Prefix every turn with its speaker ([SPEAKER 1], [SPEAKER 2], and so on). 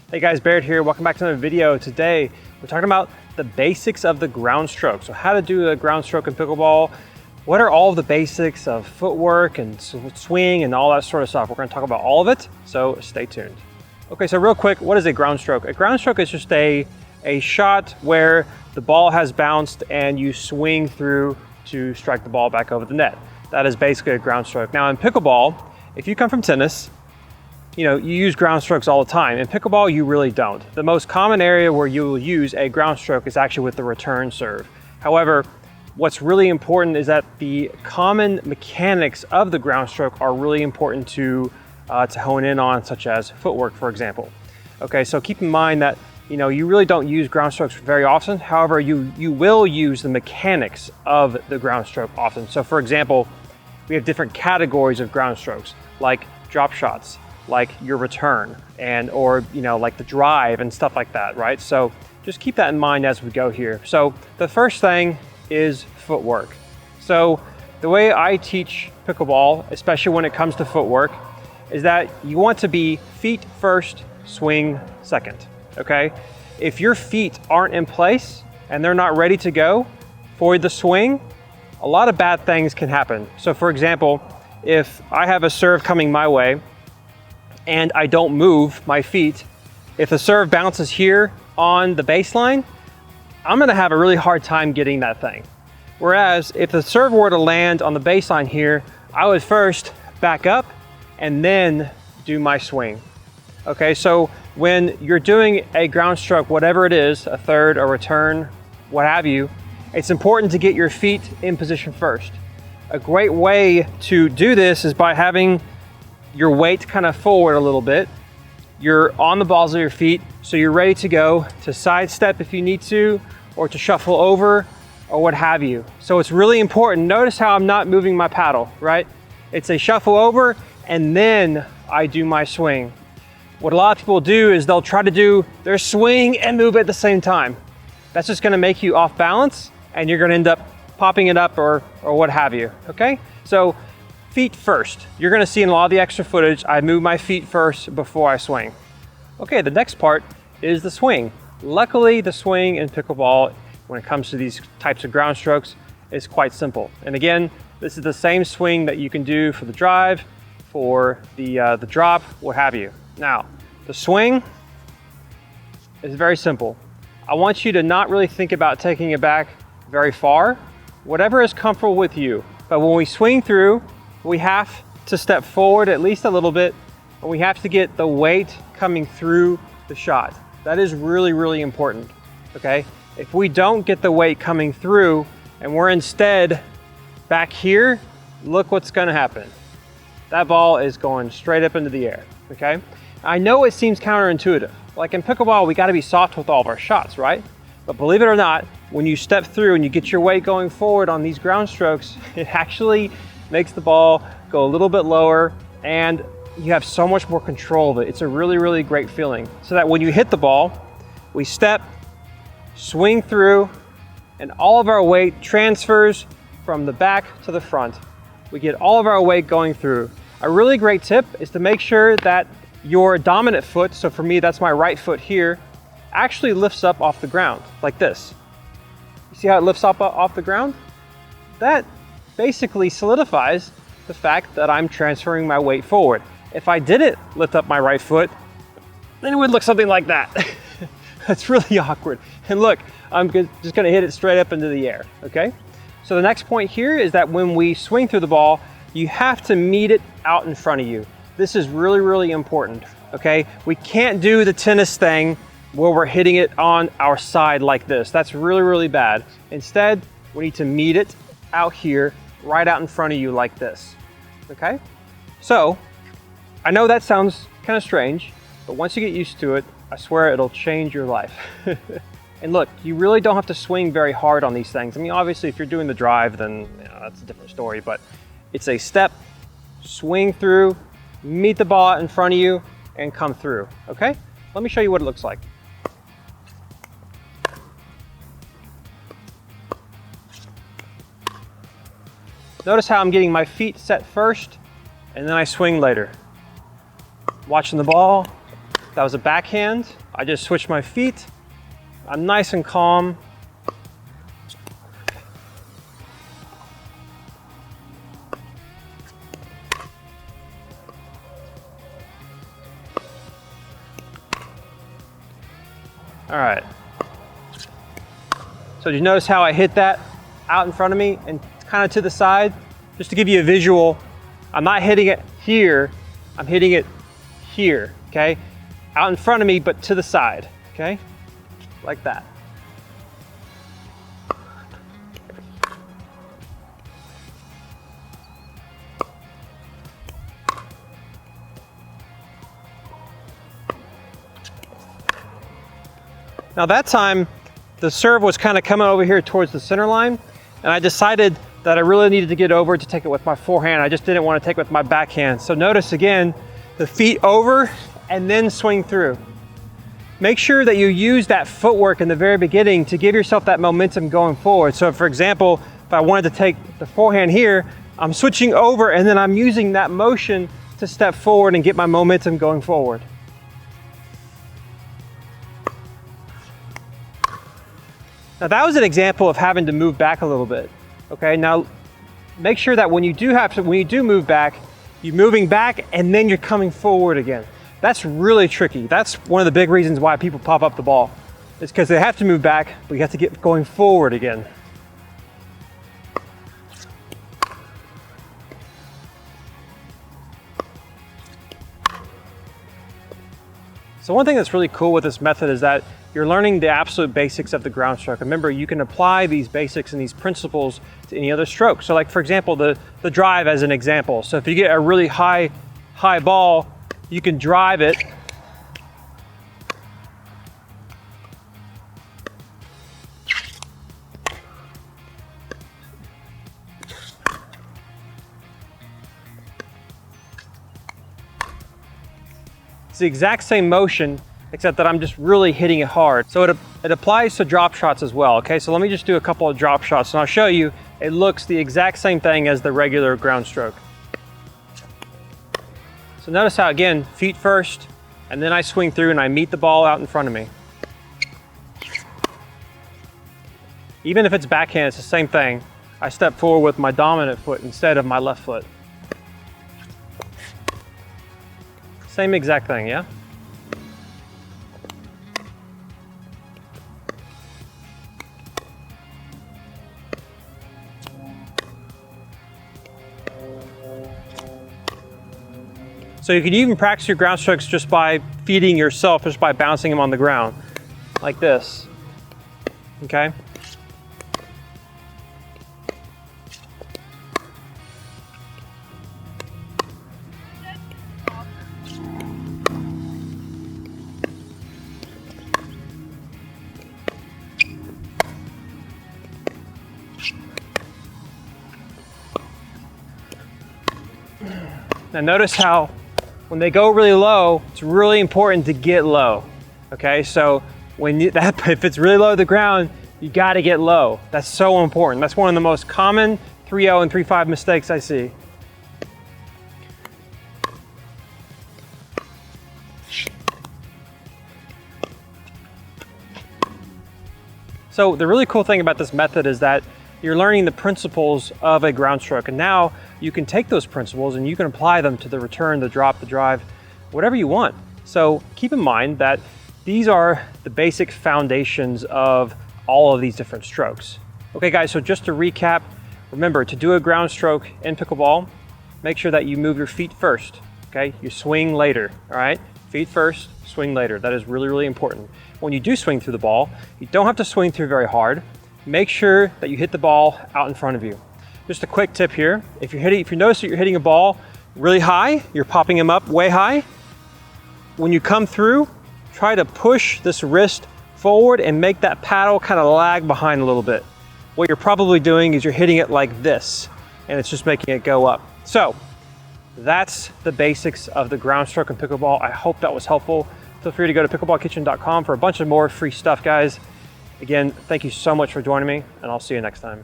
[SPEAKER 1] Hey guys, Barrett here. Welcome back to another video. Today, we're talking about the basics of the ground stroke. So how to do a ground stroke in pickleball. What are all of the basics of footwork and swing and all that sort of stuff? We're going to talk about all of it, so stay tuned. Okay, so real quick, what is a ground stroke? A ground stroke is just a shot where the ball has bounced and you swing through to strike the ball back over the net. That is basically a ground stroke. Now in pickleball, if you come from tennis, you use ground strokes all the time. In pickleball, you really don't. The most common area where you will use a ground stroke is actually with the return serve. However, what's really important is that the common mechanics of the ground stroke are really important to hone in on, such as footwork, for example. Okay, so keep in mind that you really don't use ground strokes very often. However, you will use the mechanics of the ground stroke often. So for example, we have different categories of ground strokes, like drop shots, like your return, or like the drive and stuff like that, right? So just keep that in mind as we go here. So the first thing is footwork. So the way I teach pickleball, especially when it comes to footwork, is that you want to be feet first, swing second, okay? If your feet aren't in place and they're not ready to go for the swing, a lot of bad things can happen. So for example, if I have a serve coming my way and I don't move my feet, if the serve bounces here on the baseline, I'm gonna have a really hard time getting that thing. Whereas if the serve were to land on the baseline here, I would first back up and then do my swing. Okay, so when you're doing a ground stroke, whatever it is, a third, a return, what have you, it's important to get your feet in position first. A great way to do this is by having your weight kind of forward a little bit. You're on the balls of your feet, so you're ready to go to sidestep if you need to, or to shuffle over, or what have you. So it's really important. Notice how I'm not moving my paddle, right? It's a shuffle over, and then I do my swing. What a lot of people do is they'll try to do their swing and move at the same time. That's just gonna make you off balance, and you're gonna end up popping it up or what have you, okay? So feet first. You're gonna see in a lot of the extra footage, I move my feet first before I swing. Okay, the next part is the swing. Luckily, the swing in pickleball, when it comes to these types of ground strokes, is quite simple. And again, this is the same swing that you can do for the drive, for the drop, what have you. Now, the swing is very simple. I want you to not really think about taking it back very far, whatever is comfortable with you. But when we swing through, we have to step forward at least a little bit, and we have to get the weight coming through the shot. That is really, really important, okay? If we don't get the weight coming through and we're instead back here, look what's gonna happen. That ball is going straight up into the air, okay? I know it seems counterintuitive. Like in pickleball, we gotta be soft with all of our shots, right? But believe it or not, when you step through and you get your weight going forward on these ground strokes, it actually makes the ball go a little bit lower, and you have so much more control of it. It's a really, really great feeling. So that when you hit the ball, we step, swing through, and all of our weight transfers from the back to the front. We get all of our weight going through. A really great tip is to make sure that your dominant foot, so for me, that's my right foot here, actually lifts up off the ground, like this. You see how it lifts up off the ground? That basically solidifies the fact that I'm transferring my weight forward. If I didn't lift up my right foot, then it would look something like that. That's really awkward. And look, I'm just gonna hit it straight up into the air, okay? So the next point here is that when we swing through the ball, you have to meet it out in front of you. This is really, really important, okay? We can't do the tennis thing where we're hitting it on our side like this. That's really, really bad. Instead, we need to meet it out here, right out in front of you like this, okay? So, I know that sounds kind of strange, but once you get used to it, I swear it'll change your life. And look, you really don't have to swing very hard on these things. I mean, obviously, if you're doing the drive, then that's a different story, but it's a step, swing through, meet the ball out in front of you, and come through, okay? Let me show you what it looks like. Notice how I'm getting my feet set first, and then I swing later. Watching the ball, That was a backhand. I just switched my feet. I'm nice and calm. All right. So did you notice how I hit that out in front of me and kind of to the side? Just to give you a visual, I'm not hitting it here, I'm hitting it here, okay? Out in front of me, but to the side, okay? Like that. Now that time, the serve was kind of coming over here towards the center line, and I decided that I really needed to get over to take it with my forehand. I just didn't want to take it with my backhand. So notice again, the feet over and then swing through. Make sure that you use that footwork in the very beginning to give yourself that momentum going forward. So for example, if I wanted to take the forehand here, I'm switching over and then I'm using that motion to step forward and get my momentum going forward. Now that was an example of having to move back a little bit. Okay, now make sure that when you do move back, you're moving back and then you're coming forward again. That's really tricky. That's one of the big reasons why people pop up the ball. It's because they have to move back, but you have to get going forward again. So one thing that's really cool with this method is that you're learning the absolute basics of the ground stroke. Remember, you can apply these basics and these principles to any other stroke. So like for example, the drive as an example. So if you get a really high ball, you can drive it it's the exact same motion, except that I'm just really hitting it hard. So it applies to drop shots as well, okay? So let me just do a couple of drop shots and I'll show you, it looks the exact same thing as the regular ground stroke. So notice how, again, feet first, and then I swing through and I meet the ball out in front of me. Even if it's backhand, it's the same thing. I step forward with my dominant foot instead of my left foot. Same exact thing, yeah? So you can even practice your ground strokes just by feeding yourself, just by bouncing them on the ground, like this, okay? Now notice how when they go really low, it's really important to get low, okay? So if it's really low to the ground, you gotta get low. That's so important. That's one of the most common 3-0 and 3-5 mistakes I see. So the really cool thing about this method is that you're learning the principles of a ground stroke, and now you can take those principles and you can apply them to the return, the drop, the drive, whatever you want. So keep in mind that these are the basic foundations of all of these different strokes. Okay guys, so just to recap, remember to do a ground stroke in pickleball, make sure that you move your feet first, okay? You swing later, all right? Feet first, swing later. That is really, really important. When you do swing through the ball, you don't have to swing through very hard. Make sure that you hit the ball out in front of you. Just a quick tip here. If you notice that you're hitting a ball really high, you're popping them up way high, when you come through, try to push this wrist forward and make that paddle kind of lag behind a little bit. What you're probably doing is you're hitting it like this, and it's just making it go up. So that's the basics of the ground stroke in pickleball. I hope that was helpful. Feel free to go to pickleballkitchen.com for a bunch of more free stuff, guys. Again, thank you so much for joining me, and I'll see you next time.